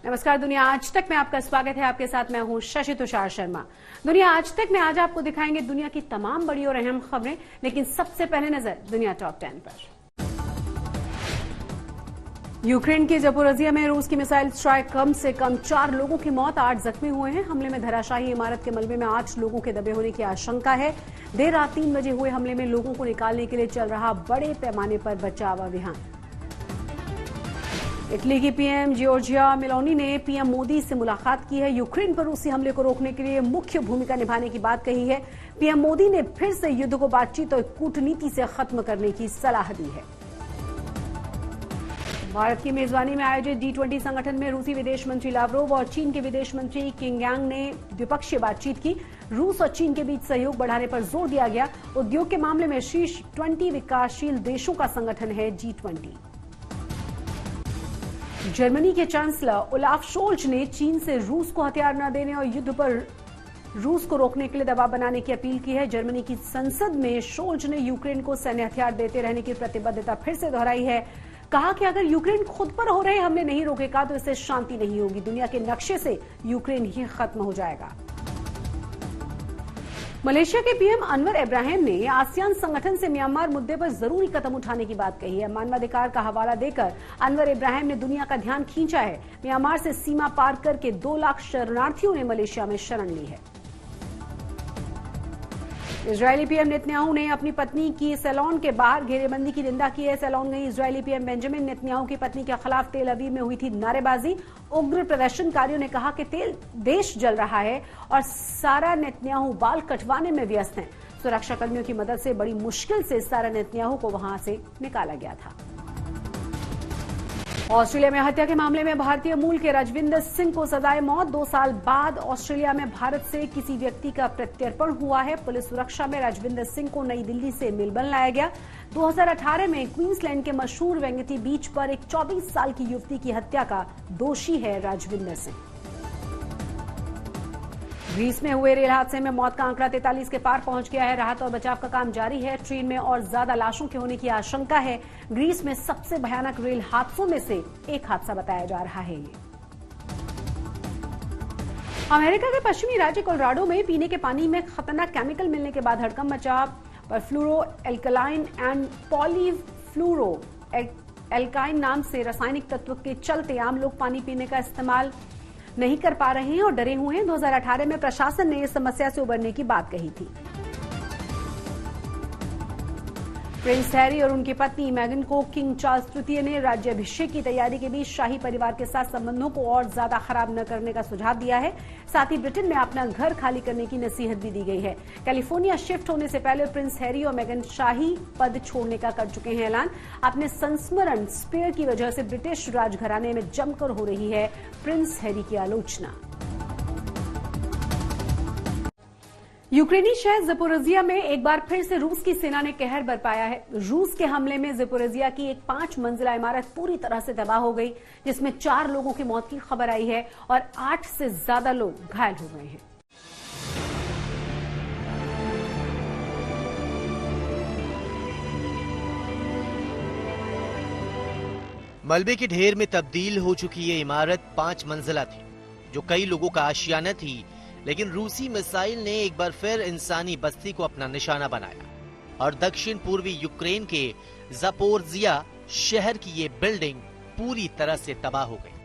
नमस्कार, दुनिया आज तक में आपका स्वागत है। आपके साथ मैं हूं शशि तुषार शर्मा। दुनिया आज तक में आज आपको दिखाएंगे दुनिया की तमाम बड़ी और अहम खबरें, लेकिन सबसे पहले नजर दुनिया टॉप 10 पर। यूक्रेन के ज़पोरिज़िया में रूस की मिसाइल स्ट्राइक, कम से कम 4 लोगों की मौत, 8 जख्मी हुए हैं। हमले में धराशायी इमारत के मलबे में 8 लोगों के दबे होने की आशंका है। देर रात 3 बजे हुए हमले में लोगों को निकालने के लिए चल रहा बड़े पैमाने पर बचाव अभियान। इटली की पीएम जॉर्जिया मेलोनी ने पीएम मोदी से मुलाकात की है। यूक्रेन पर रूसी हमले को रोकने के लिए मुख्य भूमिका निभाने की बात कही है। पीएम मोदी ने फिर से युद्ध को बातचीत और कूटनीति से खत्म करने की सलाह दी है। भारत की मेजबानी में आयोजित G20 संगठन में रूसी विदेश मंत्री लावरोव और चीन के विदेश मंत्री किंग यांग ने द्विपक्षीय बातचीत की। रूस और चीन के बीच सहयोग बढ़ाने पर जोर दिया गया। उद्योग के मामले में शीर्ष 20 विकासशील देशों का संगठन है G20। जर्मनी के चांसलर ओलाफ शोल्ज ने चीन से रूस को हथियार न देने और युद्ध पर रूस को रोकने के लिए दबाव बनाने की अपील की है। जर्मनी की संसद में शोल्ज ने यूक्रेन को सैन्य हथियार देते रहने की प्रतिबद्धता फिर से दोहराई है। कहा कि अगर यूक्रेन खुद पर हो रहे हमले नहीं रोकेगा तो इससे शांति नहीं होगी, दुनिया के नक्शे से यूक्रेन ही खत्म हो जाएगा। मलेशिया के पीएम अनवर इब्राहिम ने आसियान संगठन से म्यांमार मुद्दे पर जरूरी कदम उठाने की बात कही है। मानवाधिकार का हवाला देकर अनवर इब्राहिम ने दुनिया का ध्यान खींचा है। म्यांमार से सीमा पार करके 2 लाख शरणार्थियों ने मलेशिया में शरण ली है। इजरायली पीएम नेतन्याहू ने अपनी पत्नी की सैलॉन के बाहर घेरेबंदी की निंदा की है। सैलॉन गई इजरायली पीएम बेंजामिन नेतन्याहू की पत्नी के खिलाफ तेल अवीव में हुई थी नारेबाजी। उग्र प्रदर्शनकारियों ने कहा कि देश जल रहा है और सारा नेतन्याहू बाल कटवाने में व्यस्त हैं। सुरक्षाकर्मियों की मदद से बड़ी मुश्किल से सारा नेतन्याहू को वहां से निकाला गया था। ऑस्ट्रेलिया में हत्या के मामले में भारतीय मूल के राजविंदर सिंह को सजाए मौत। 2 साल बाद ऑस्ट्रेलिया में भारत से किसी व्यक्ति का प्रत्यर्पण हुआ है। पुलिस सुरक्षा में राजविंदर सिंह को नई दिल्ली से मेलबर्न लाया गया। 2018 में क्वींसलैंड के मशहूर वेंगटी बीच पर एक 24 साल की युवती की हत्या का दोषी है राजविंदर सिंह। ग्रीस में हुए रेल हादसे में मौत का आंकड़ा 43 के पार पहुंच गया है। राहत और बचाव का काम जारी है। ट्रेन में और ज्यादा लाशों के होने की आशंका है। ग्रीस में सबसे भयानक रेल हादसों में से एक हादसा बताया जा रहा है। अमेरिका के पश्चिमी राज्य कोलोराडो में पीने के पानी में खतरनाक केमिकल मिलने के बाद हड़कंप मचा। परफ्लूरो एल्कलाइन एंड पॉलीफ्लूरो एल्काइन नाम से रासायनिक तत्व के चलते आम लोग पानी पीने का इस्तेमाल नहीं कर पा रहे हैं और डरे हुए हैं। 2018 में प्रशासन ने इस समस्या से उबरने की बात कही थी। प्रिंस हैरी और उनकी पत्नी मेगन को किंग चार्ल्स तृतीय ने राज्याभिषेक की तैयारी के बीच शाही परिवार के साथ संबंधों को और ज्यादा खराब न करने का सुझाव दिया है। साथ ही ब्रिटेन में अपना घर खाली करने की नसीहत भी दी गई है। कैलिफोर्निया शिफ्ट होने से पहले प्रिंस हैरी और मेगन शाही पद छोड़ने का कर चुके हैं ऐलान। अपने संस्मरण स्पेयर की वजह से ब्रिटिश राजघराने में जमकर हो रही है प्रिंस हैरी की आलोचना। यूक्रेनी शहर ज़पोरिज़िया में एक बार फिर से रूस की सेना ने कहर बरपाया है। रूस के हमले में ज़पोरिज़िया की एक 5 मंजिला इमारत पूरी तरह से तबाह हो गई, जिसमें 4 लोगों की मौत की खबर आई है और 8 से ज्यादा लोग घायल हो गए हैं। मलबे के ढेर में तब्दील हो चुकी ये इमारत 5 मंजिला थी, जो कई लोगों का आशियाना थी। लेकिन रूसी मिसाइल ने एक बार फिर इंसानी बस्ती को अपना निशाना बनाया और दक्षिण पूर्वी यूक्रेन के ज़पोरिज़िया शहर की ये बिल्डिंग पूरी तरह से तबाह हो गई।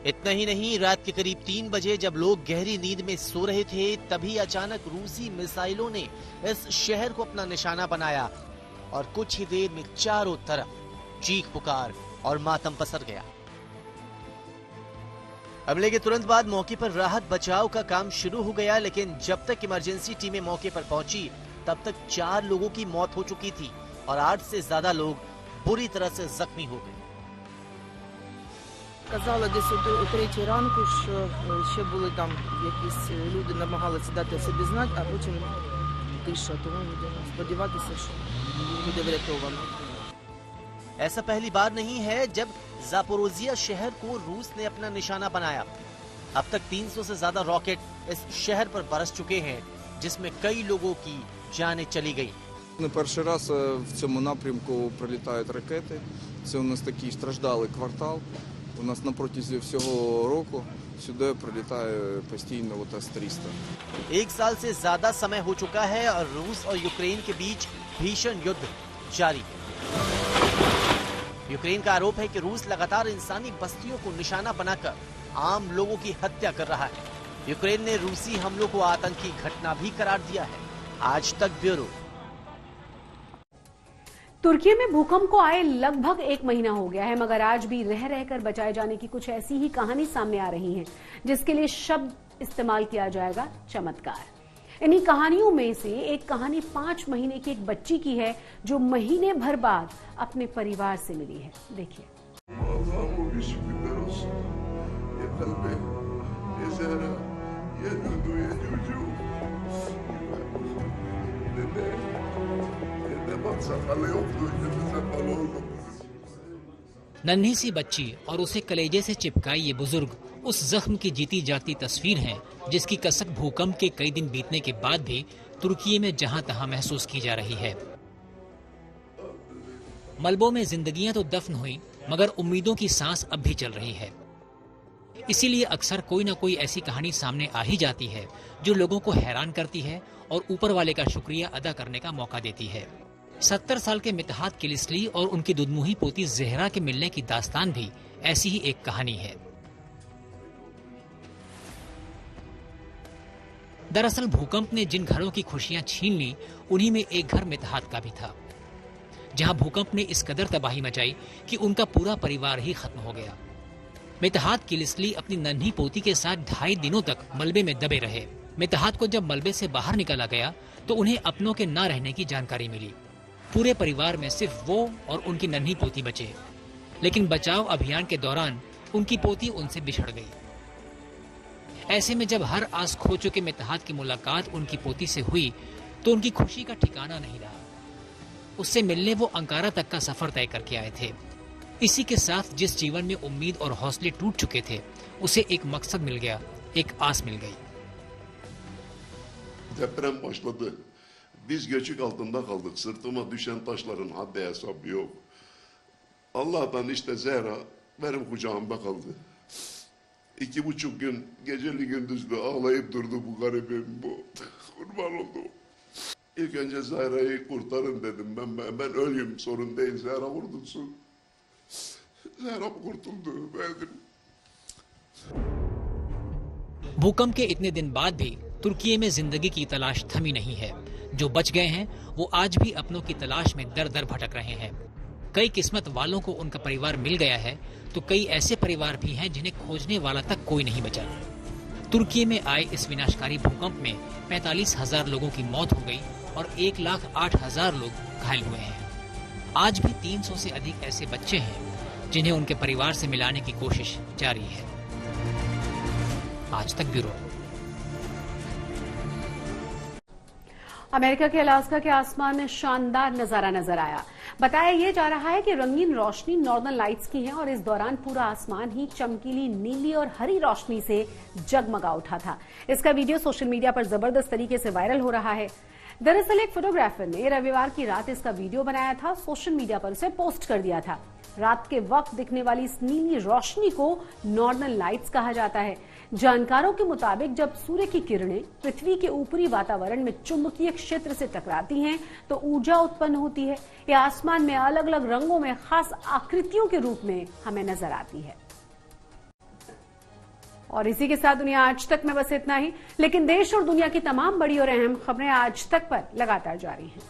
इतना ही नहीं, रात के करीब 3 बजे जब लोग गहरी नींद में सो रहे थे, तभी अचानक रूसी मिसाइलों ने इस शहर को अपना निशाना बनाया और कुछ ही देर में चारों तरफ चीख पुकार और मातम पसर गया। हमले के तुरंत बाद मौके पर राहत बचाव का काम शुरू हो गया, लेकिन जब तक इमरजेंसी टीमें मौके पर पहुंची तब तक 4 लोगों की मौत हो चुकी थी और 8 से ज्यादा लोग बुरी तरह से जख्मी हो गए। Казали десь о 3 ранку, що ще були там якісь люди, намагалися дати собі знати, а потім тиша. Тому будемо сподіватися, що буде врятовано. ऐसा पहली बार नहीं है जब ज़पोरिज़िया शहर को रूस ने अपना निशाना बनाया। अब तक 300 से ज्यादा रॉकेट इस शहर पर बरस चुके हैं, जिसमें कई लोगों की जानें चली गई। Не перший раз в цьому напрямку прилітають ракети. Це у нас такий страждалий квартал. У нас на протязі всього року сюди прилітає постійно С-300. एक साल से ज्यादा समय हो चुका है और रूस और यूक्रेन के बीच भीषण युद्ध जारी है। यूक्रेन का आरोप है कि रूस लगातार इंसानी बस्तियों को निशाना बनाकर आम लोगों की हत्या कर रहा है। यूक्रेन ने रूसी हमलों को आतंकी घटना भी करार दिया है। आज तक ब्यूरो। तुर्की में भूकंप को आए लगभग 1 महीना हो गया है, मगर आज भी रह रहकर बचाए जाने की कुछ ऐसी ही कहानी सामने आ रही है जिसके लिए शब्द इस्तेमाल किया जाएगा चमत्कार। इन्हीं कहानियों में से एक कहानी 5 महीने की एक बच्ची की है जो महीने भर बाद अपने परिवार से मिली है। देखिए। नन्ही सी बच्ची और उसे कलेजे से चिपकाई ये बुजुर्ग उस जख्म की जीती जागती तस्वीर है जिसकी कसक भूकंप के कई दिन बीतने के बाद भी तुर्की में जहां तहां महसूस की जा रही है। मलबों में जिंदगियां तो दफन हुई, मगर उम्मीदों की सांस अब भी चल रही है। इसीलिए अक्सर कोई ना कोई ऐसी कहानी सामने आ ही जाती है जो लोगों को हैरान करती है और ऊपर वाले का शुक्रिया अदा करने का मौका देती है। 70 साल के मितहात किलिसली और उनकी दुधमुही पोती ज़हरा के मिलने की दास्तान भी ऐसी ही एक कहानी है। दरअसल भूकंप ने जिन घरों की खुशियां छीन ली, उन्हीं में एक घर मितहात का भी था, जहां भूकंप ने इस कदर तबाही मचाई कि उनका पूरा परिवार ही खत्म हो गया। मितहात किलिसली अपनी नन्ही पोती के साथ 2.5 दिनों तक मलबे में दबे रहे। मितहात को जब मलबे से बाहर निकाला गया तो उन्हें अपनों के न रहने की जानकारी मिली। पूरे परिवार में सिर्फ वो और उनकी नन्ही पोती बचे, लेकिन बचाव अभियान के दौरान उनकी पोती उनसे बिछड़ गई। ऐसे में जब हर आस खो चुके मितहात की मुलाकात उनकी पोती से हुई तो उनकी खुशी का ठिकाना नहीं रहा। उससे मिलने वो अंकारा तक का सफर तय करके आए थे। इसी के साथ जिस जीवन में उम्मीद और हौसले टूट चुके थे, उसे एक मकसद मिल गया, एक आस मिल गई। Deprem başladı. Biz göçük altında kaldık. Sırtıma düşen taşların haddi hesabı yok. Allah'tan işte Zehra benim kucağımda kaldı. 2,5 gün geceli gündüzlü ağlayıp durdu bu garibim bu. Kurban oldu. İlk önce Zehra'yı kurtarın dedim. Ben öleyim, sorun değil. Zehra kurtulsun. Zehra kurtuldu. Verdim. भूकंप के इतने दिन बाद भी तुर्की में जिंदगी की तलाश थमी नहीं है। जो बच गए हैं वो आज भी अपनों की तलाश में दर दर भटक रहे हैं। कई किस्मत वालों को उनका परिवार मिल गया है तो कई ऐसे परिवार भी हैं जिन्हें खोजने वाला तक कोई नहीं बचा। तुर्की में आए इस विनाशकारी भूकंप में 45,000 लोगों की मौत हो गई और 1,08,000 लोग घायल हुए हैं। आज भी 300 से अधिक ऐसे बच्चे हैं जिन्हें उनके परिवार से मिलाने की कोशिश जारी है। आज तक ब्यूरो। अमेरिका के अलास्का के आसमान में शानदार नजारा नजर आया। बताया यह जा रहा है कि रंगीन रोशनी नॉर्दर्न लाइट्स की है और इस दौरान पूरा आसमान ही चमकीली नीली और हरी रोशनी से जगमगा उठा था। इसका वीडियो सोशल मीडिया पर जबरदस्त तरीके से वायरल हो रहा है। दरअसल एक फोटोग्राफर ने रविवार की रात इसका वीडियो बनाया था, सोशल मीडिया पर उसे पोस्ट कर दिया था। रात के वक्त दिखने वाली इस नीली रोशनी को नॉर्दर्न लाइट्स कहा जाता है। जानकारों के मुताबिक जब सूर्य की किरणें पृथ्वी के ऊपरी वातावरण में चुंबकीय क्षेत्र से टकराती हैं तो ऊर्जा उत्पन्न होती है। ये आसमान में अलग अलग रंगों में खास आकृतियों के रूप में हमें नजर आती है। और इसी के साथ दुनिया आज तक में बस इतना ही, लेकिन देश और दुनिया की तमाम बड़ी और अहम खबरें आज तक पर लगातार जारी हैं।